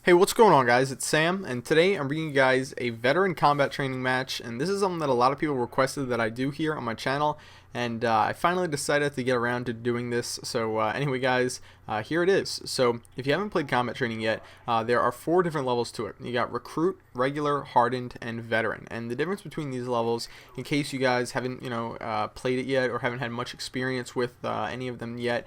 Hey, what's going on, guys? It's Sam, and today I'm bringing you guys a veteran combat training match, and this is something that a lot of people requested that I do here on my channel, and I finally decided to get around to doing this. So anyway, guys, here it is. So if you haven't played combat training yet, there are 4 different levels to it. You got recruit, regular, hardened, and veteran. And the difference between these levels, in case you guys haven't played it yet or haven't had much experience with any of them yet,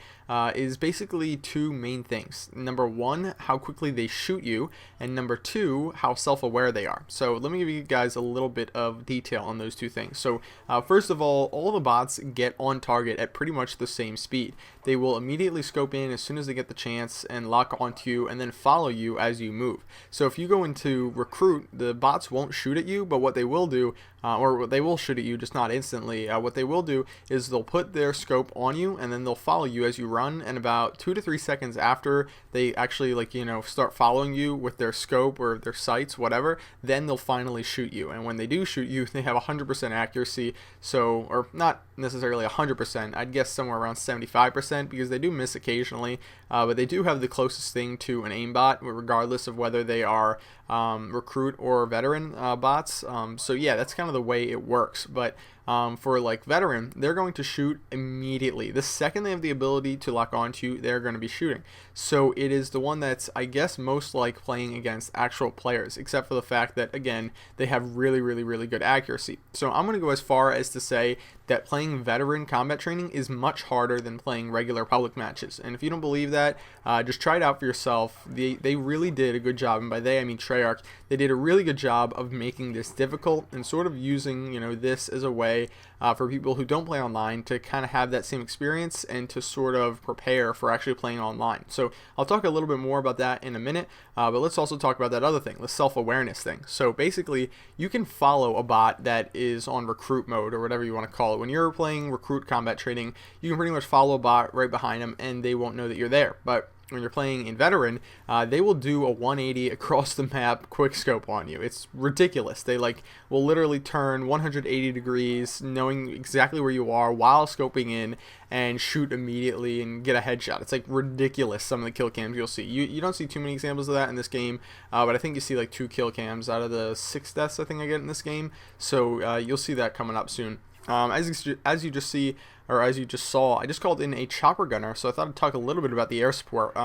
is basically 2 main things. Number 1, how quickly they shoot you, and number 2, how self-aware they are. So let me give you guys a little bit of detail on those 2 things. So first of all the bots get on target at pretty much the same speed. They will immediately scope in as soon as they get the chance and lock onto you and then follow you as you move. So if you go into recruit, the bots won't shoot at you, but what they will do, or they will shoot at you, just not instantly. What they will do is they'll put their scope on you and then they'll follow you as you run, and about 2 to 3 seconds after they actually start following you with their scope or their sights, whatever, then they'll finally shoot you. And when they do shoot you, they have 100% accuracy, so, or not necessarily 100%, I'd guess somewhere around 75%, because they do miss occasionally, but they do have the closest thing to an aimbot, regardless of whether they are recruit or veteran bots. So yeah, that's kind of the way it works. But for like veteran, they're going to shoot immediately. The second they have the ability to lock onto you, they're going to be shooting. So it is the one that's, I guess, most like playing against actual players, except for the fact that, again, they have really good accuracy. So I'm going to go as far as to say that playing veteran combat training is much harder than playing regular public matches. And if you don't believe that, just try it out for yourself. They really did a good job, and by they I mean Treyarch. They did a really good job of making this difficult and sort of using this as a way for people who don't play online to kind of have that same experience and to sort of prepare for actually playing online. So I'll talk a little bit more about that in a minute, but let's also talk about that other thing, the self-awareness thing. So basically, you can follow a bot that is on recruit mode, or whatever you want to call it. When you're playing recruit combat training, you can pretty much follow a bot right behind them and they won't know that you're there. But when you're playing in veteran, they will do a 180 across the map quick scope on you. It's ridiculous. They will literally turn 180 degrees, knowing exactly where you are while scoping in, and shoot immediately and get a headshot. It's like ridiculous, some of the kill cams you'll see. You don't see too many examples of that in this game, but I think you see like 2 kill cams out of the 6 deaths I think I get in this game. So you'll see that coming up soon. As you just see, or as you just saw, I just called in a chopper gunner, so I thought I'd talk a little bit about the air support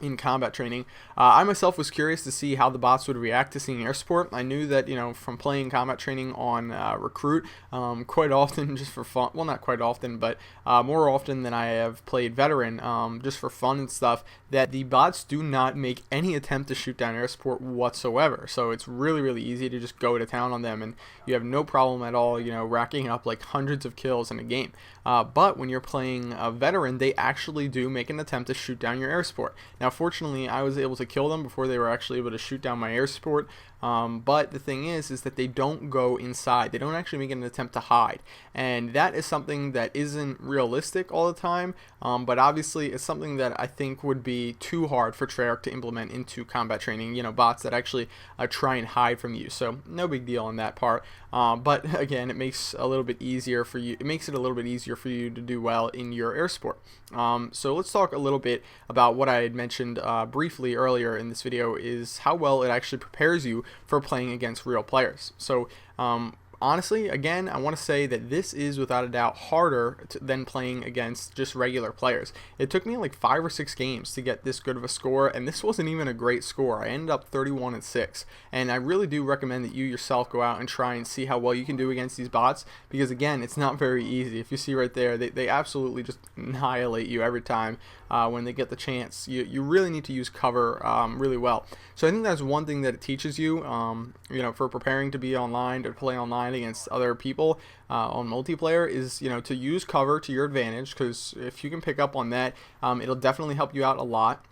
in combat training. I myself was curious to see how the bots would react to seeing air support. I knew that, from playing combat training on recruit quite often, just for fun, well, not quite often, but more often than I have played veteran, just for fun and stuff, that the bots do not make any attempt to shoot down air support whatsoever. So it's really easy to just go to town on them, and you have no problem at all, racking up like hundreds of kills in a game. But when you're playing a veteran, they actually do make an attempt to shoot down your air support. Now, fortunately, I was able to kill them before they were actually able to shoot down my air support. But the thing is that they don't go inside. They don't actually make an attempt to hide. And that is something that isn't realistic all the time. But obviously, it's something that I think would be too hard for Treyarch to implement into combat training. Bots that actually try and hide from you. So no big deal on that part. But again, it makes a little bit easier for you. It makes it a little bit easier for you to do well in your air support. So let's talk a little bit about what I had mentioned briefly earlier in this video, is how well it actually prepares you for playing against real players. So honestly, again, I want to say that this is without a doubt harder than playing against just regular players. It took me like 5 or 6 games to get this good of a score, and this wasn't even a great score. I ended up 31-6, and I really do recommend that you yourself go out and try and see how well you can do against these bots, because again, it's not very easy. If you see right there, they absolutely just annihilate you every time when they get the chance. You really need to use cover really well. So I think that's one thing that it teaches you, for preparing to be online, to play online against other people on multiplayer, is to use cover to your advantage, because if you can pick up on that, it'll definitely help you out a lot.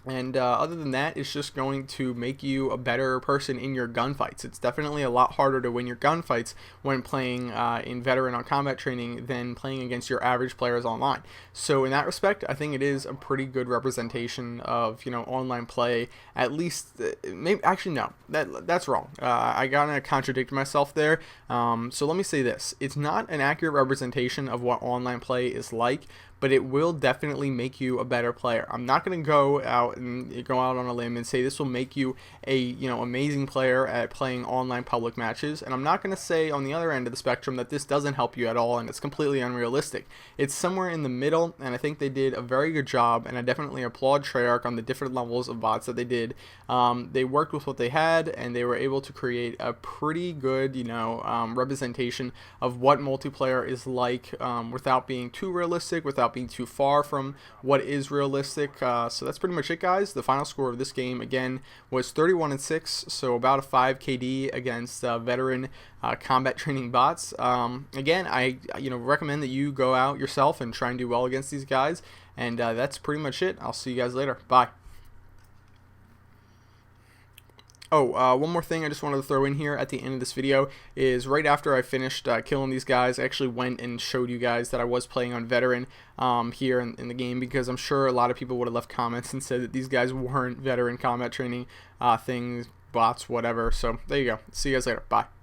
And other than that, it's just going to make you a better person in your gunfights. It's definitely a lot harder to win your gunfights when playing in veteran on combat training than playing against your average players online. So in that respect, I think it is a pretty good representation of online play. At least, maybe actually no, that's wrong. I gotta contradict myself there. So let me say this: it's not an accurate representation of what online play is like, but it will definitely make you a better player. I'm not going to go out on a limb and say this will make you a amazing player at playing online public matches, and I'm not going to say on the other end of the spectrum that this doesn't help you at all and it's completely unrealistic. It's somewhere in the middle, and I think they did a very good job, and I definitely applaud Treyarch on the different levels of bots that they did. They worked with what they had, and they were able to create a pretty good representation of what multiplayer is like, without being too realistic, without being too far from what is realistic. So that's pretty much it, guys. The final score of this game again was 31-6, so about a 5 KD against veteran combat training bots. Again, I recommend that you go out yourself and try and do well against these guys, and that's pretty much it. I'll see you guys later. Bye. Oh, one more thing I just wanted to throw in here at the end of this video is right after I finished killing these guys, I actually went and showed you guys that I was playing on veteran here in the game, because I'm sure a lot of people would have left comments and said that these guys weren't veteran combat training things, bots, whatever. So there you go. See you guys later. Bye.